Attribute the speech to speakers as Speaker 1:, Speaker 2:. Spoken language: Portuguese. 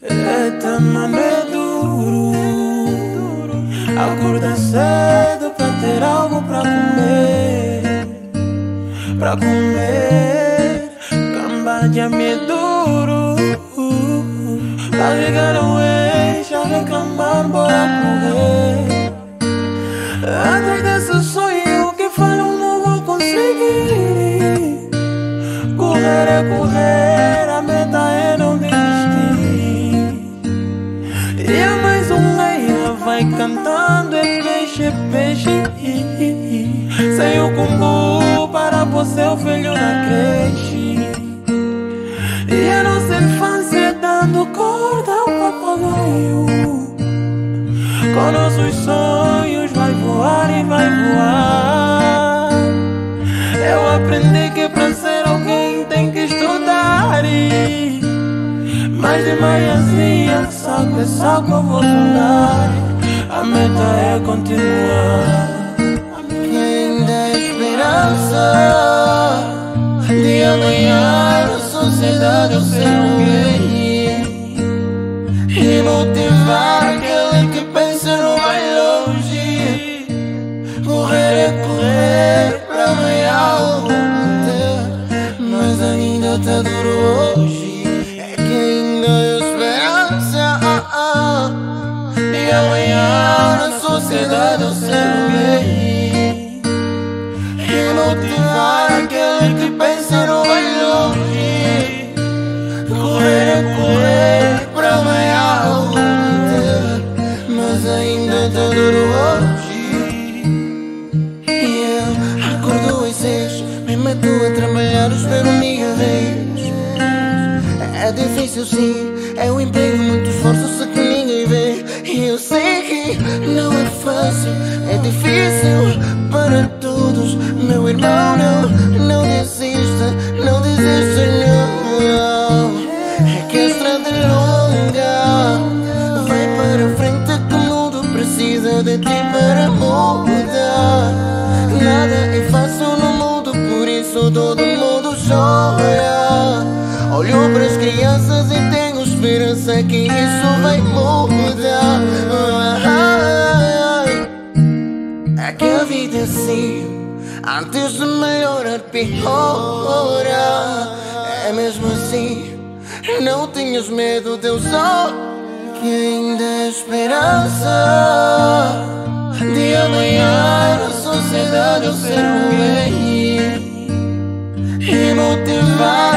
Speaker 1: Eita, mano, é duro acordar cedo pra ter algo pra comer. Pra comer, cambalha-me é duro. Pra ligar o eixo, a reclamar, bora correr. Atrás desse sonho que falho não vou conseguir. Correr é correr, a meta é não desistir. E a mais um leia vai cantando, é peixe, peixe. Sem o combo para pôr seu filho na creche. E a nossa infância dando corda ao papagaio. Com nossos sonhos vai voar e vai voar. Eu aprendi que pra ser alguém tem que estudar. Mas de manhãzinha, saco é saco, eu vou fundar. A meta é continuar.
Speaker 2: Que ainda há esperança de amanhã na sociedade eu ser alguém. E motivar aquele que pensa não vai longe. Correr é correr pra amanhã algo ter. Mas ainda tá duro hoje. É que ainda há esperança de amanhã na sociedade eu ser alguém. E motivar aquele que pensa não vai longe. Correr é correr pra amanhã algo ter. Mas ainda tá duro hoje. E eu acordo às 6, me meto a trabalhar, espero um dia vez. É difícil sim, é um emprego, muito esforço, só que ninguém vê. E eu sei que não é fácil, é difícil para todos. Meu irmão, não desista, não desista, não. É que a estrada é longa, vai para a frente que o mundo precisa de ti para mudar. Nada é fácil no mundo, por isso todo mundo chora. Olho para as crianças e tenho esperança que isso vai mudar. É que a vida é assim, antes de melhorar piora. É mesmo assim, não tenhas medo, Deus só. Que ainda há esperança de amanhã na sociedade eu ser alguém. E motivar